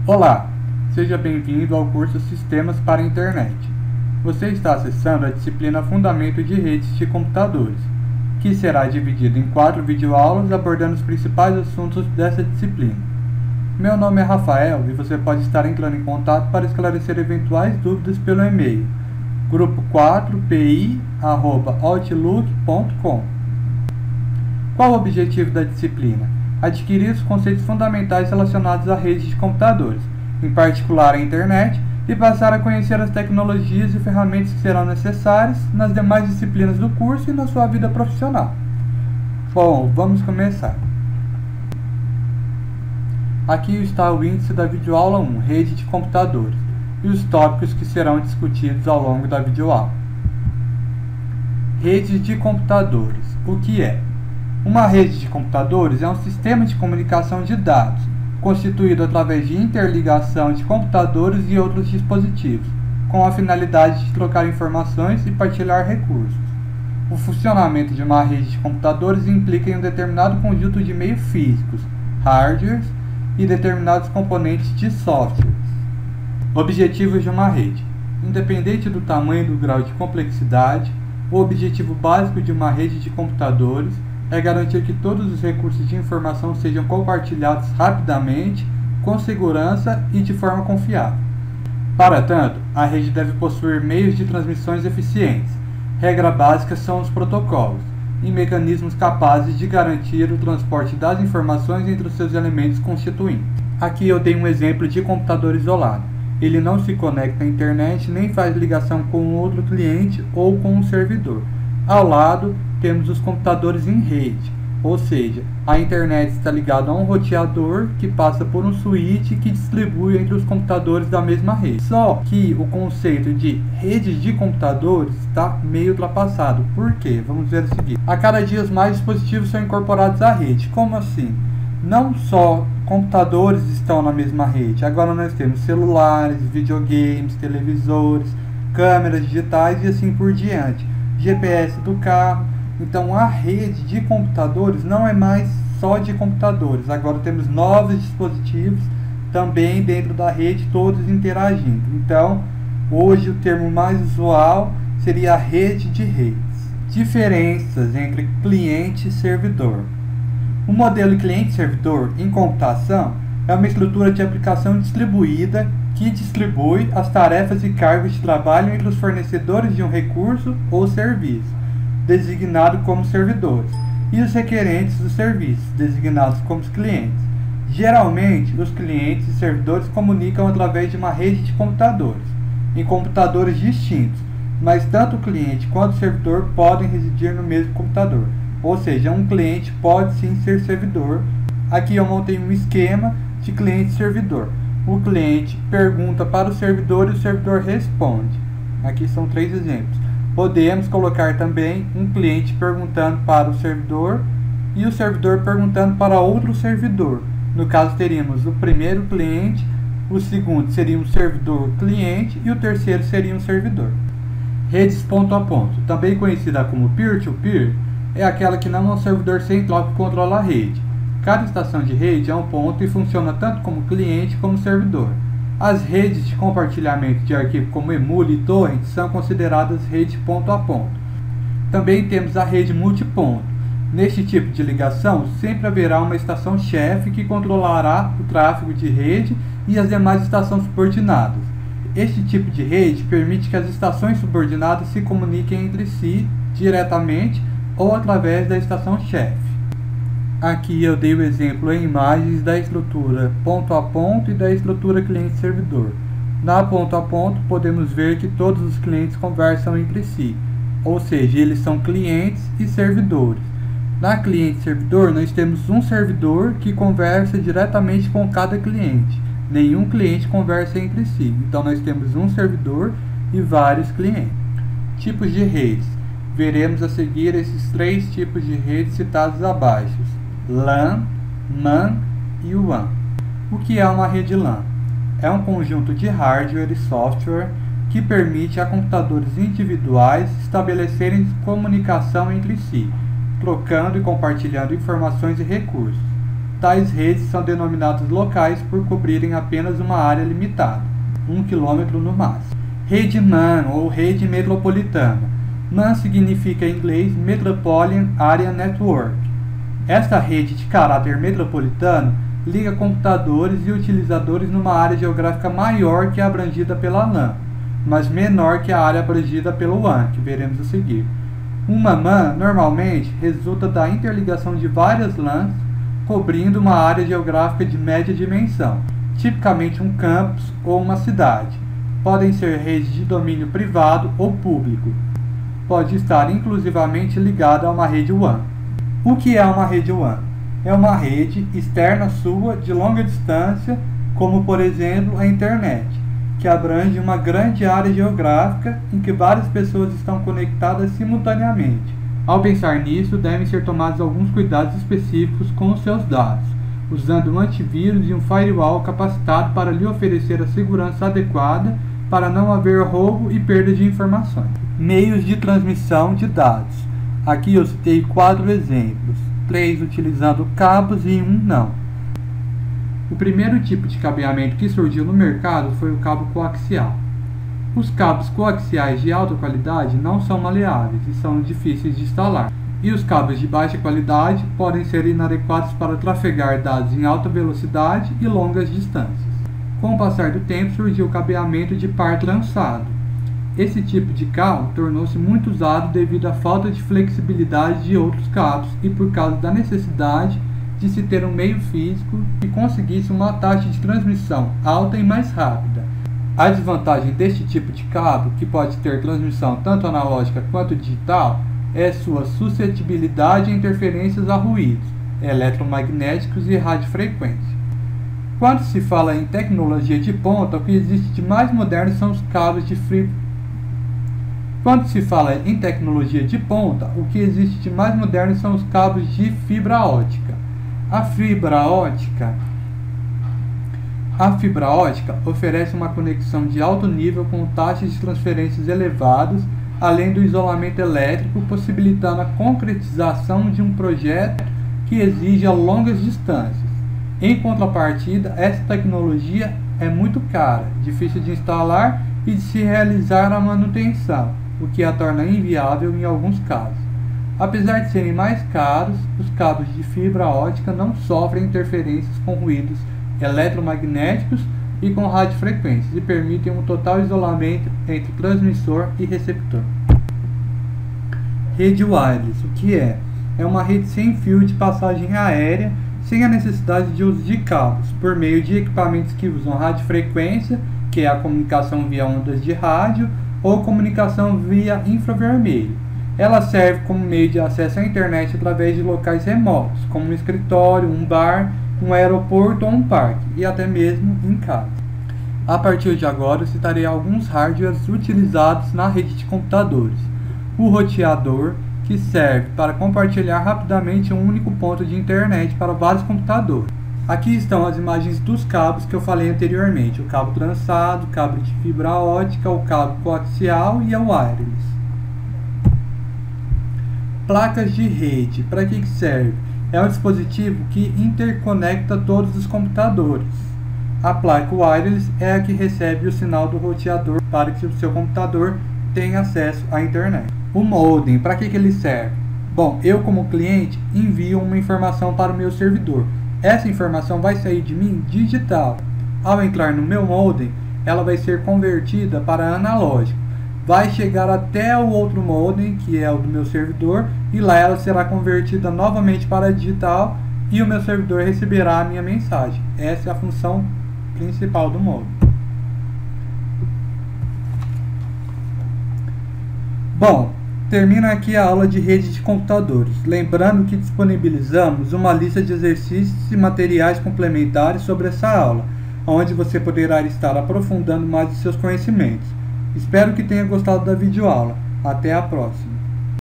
Olá, seja bem-vindo ao curso Sistemas para a Internet. Você está acessando a disciplina Fundamento de Redes de Computadores, que será dividida em 4 videoaulas abordando os principais assuntos dessa disciplina. Meu nome é Rafael e você pode estar entrando em contato para esclarecer eventuais dúvidas pelo e-mail grupo4pi@outlook.com. Qual o objetivo da disciplina? Adquirir os conceitos fundamentais relacionados à rede de computadores, em particular a internet, e passar a conhecer as tecnologias e ferramentas que serão necessárias nas demais disciplinas do curso e na sua vida profissional. Bom, vamos começar. Aqui está o índice da videoaula 1, Rede de Computadores, e os tópicos que serão discutidos ao longo da videoaula. Rede de computadores. O que é? Uma rede de computadores é um sistema de comunicação de dados, constituído através de interligação de computadores e outros dispositivos, com a finalidade de trocar informações e partilhar recursos. O funcionamento de uma rede de computadores implica em um determinado conjunto de meios físicos, hardwares, e determinados componentes de softwares. Objetivos de uma rede. Independente do tamanho e do grau de complexidade, o objetivo básico de uma rede de computadores é garantir que todos os recursos de informação sejam compartilhados rapidamente, com segurança e de forma confiável. Para tanto, a rede deve possuir meios de transmissões eficientes. Regra básica são os protocolos e mecanismos capazes de garantir o transporte das informações entre os seus elementos constituintes. Aqui eu dei um exemplo de computador isolado. Ele não se conecta à internet nem faz ligação com outro cliente ou com um servidor. Ao lado, temos os computadores em rede, ou seja, a internet está ligada a um roteador que passa por um switch que distribui entre os computadores da mesma rede. Só que o conceito de rede de computadores está meio ultrapassado. Por quê? Vamos ver o seguinte. A cada dia mais dispositivos são incorporados à rede. Como assim? Não só computadores estão na mesma rede. Agora nós temos celulares, videogames, televisores, câmeras digitais e assim por diante. GPS do carro. Então a rede de computadores não é mais só de computadores. Agora temos novos dispositivos também dentro da rede, todos interagindo. Então hoje o termo mais usual seria a rede de redes. Diferenças entre cliente e servidor. O modelo cliente-servidor em computação é uma estrutura de aplicação distribuída que distribui as tarefas e cargos de trabalho entre os fornecedores de um recurso ou serviço, designado como servidores, e os requerentes dos serviços, designados como clientes. Geralmente, os clientes e servidores comunicam através de uma rede de computadores, em computadores distintos, mas tanto o cliente quanto o servidor podem residir no mesmo computador, ou seja, um cliente pode sim ser servidor. Aqui eu montei um esquema de cliente e servidor. O cliente pergunta para o servidor e o servidor responde. Aqui são 3 exemplos. Podemos colocar também um cliente perguntando para o servidor e o servidor perguntando para outro servidor. No caso, teríamos o primeiro cliente, o segundo seria um servidor cliente e o terceiro seria um servidor. Redes ponto a ponto, também conhecida como peer-to-peer, é aquela que não é um servidor central que controla a rede. Cada estação de rede é um ponto e funciona tanto como cliente como servidor. As redes de compartilhamento de arquivo como Emule e Torrent são consideradas rede ponto a ponto. Também temos a rede multiponto. Neste tipo de ligação, sempre haverá uma estação-chefe que controlará o tráfego de rede e as demais estações subordinadas. Este tipo de rede permite que as estações subordinadas se comuniquem entre si diretamente ou através da estação-chefe. Aqui eu dei o exemplo em imagens da estrutura ponto a ponto e da estrutura cliente-servidor. Na ponto a ponto podemos ver que todos os clientes conversam entre si, ou seja, eles são clientes e servidores. Na cliente-servidor nós temos um servidor que conversa diretamente com cada cliente. Nenhum cliente conversa entre si, então nós temos um servidor e vários clientes. Tipos de redes. Veremos a seguir esses 3 tipos de redes citados abaixo: LAN, MAN e WAN. O que é uma rede LAN? É um conjunto de hardware e software que permite a computadores individuais estabelecerem comunicação entre si, trocando e compartilhando informações e recursos. tais redes são denominadas locais por cobrirem apenas uma área limitada, 1 km no máximo. Rede MAN ou rede metropolitana. MAN significa em inglês Metropolitan Area Network. Esta rede de caráter metropolitano liga computadores e utilizadores numa área geográfica maior que a abrangida pela LAN, mas menor que a área abrangida pelo WAN, que veremos a seguir. Uma MAN normalmente resulta da interligação de várias LANs cobrindo uma área geográfica de média dimensão, tipicamente um campus ou uma cidade. Podem ser redes de domínio privado ou público. Pode estar inclusivamente ligada a uma rede WAN. O que é uma rede WAN? É uma rede externa sua de longa distância, como por exemplo a internet, que abrange uma grande área geográfica em que várias pessoas estão conectadas simultaneamente. Ao pensar nisso, devem ser tomados alguns cuidados específicos com os seus dados, usando um antivírus e um firewall capacitado para lhe oferecer a segurança adequada para não haver roubo e perda de informações. Meios de transmissão de dados. Aqui eu citei 4 exemplos, 3 utilizando cabos e 1 não. O primeiro tipo de cabeamento que surgiu no mercado foi o cabo coaxial. Os cabos coaxiais de alta qualidade não são maleáveis e são difíceis de instalar, e os cabos de baixa qualidade podem ser inadequados para trafegar dados em alta velocidade e longas distâncias. Com o passar do tempo surgiu o cabeamento de par trançado. Esse tipo de cabo tornou-se muito usado devido à falta de flexibilidade de outros cabos e por causa da necessidade de se ter um meio físico que conseguisse uma taxa de transmissão alta e mais rápida. A desvantagem deste tipo de cabo, que pode ter transmissão tanto analógica quanto digital, é sua suscetibilidade a interferências a ruídos eletromagnéticos e radiofrequência. Quando se fala em tecnologia de ponta, o que existe de mais moderno são os cabos de fibra. Quando se fala em tecnologia de ponta, o que existe de mais moderno são os cabos de fibra ótica. A fibra ótica oferece uma conexão de alto nível com taxas de transferências elevadas, além do isolamento elétrico, possibilitando a concretização de um projeto que exija longas distâncias. Em contrapartida, essa tecnologia é muito cara, difícil de instalar e de se realizar a manutenção, o que a torna inviável em alguns casos. Apesar de serem mais caros, os cabos de fibra ótica não sofrem interferências com ruídos eletromagnéticos e com radiofrequências e permitem um total isolamento entre transmissor e receptor. Rede wireless, o que é? É uma rede sem fio de passagem aérea, sem a necessidade de uso de cabos, por meio de equipamentos que usam radiofrequência, que é a comunicação via ondas de rádio, ou comunicação via infravermelho. Ela serve como meio de acesso à internet através de locais remotos, como um escritório, um bar, um aeroporto ou um parque, e até mesmo em casa. A partir de agora, eu citarei alguns hardwares utilizados na rede de computadores. O roteador, que serve para compartilhar rapidamente um único ponto de internet para vários computadores. Aqui estão as imagens dos cabos que eu falei anteriormente, o cabo trançado, o cabo de fibra ótica, o cabo coaxial e a wireless. Placas de rede, para que serve? É um dispositivo que interconecta todos os computadores. A placa wireless é a que recebe o sinal do roteador para que o seu computador tenha acesso à internet. O modem, para que ele serve? Bom, eu como cliente envio uma informação para o meu servidor. Essa informação vai sair de mim digital. Ao entrar no meu modem, ela vai ser convertida para analógico. Vai chegar até o outro modem, que é o do meu servidor, e lá ela será convertida novamente para digital e o meu servidor receberá a minha mensagem. Essa é a função principal do modem. Bom, termina aqui a aula de rede de computadores, lembrando que disponibilizamos uma lista de exercícios e materiais complementares sobre essa aula, onde você poderá estar aprofundando mais os seus conhecimentos. Espero que tenha gostado da videoaula. Até a próxima!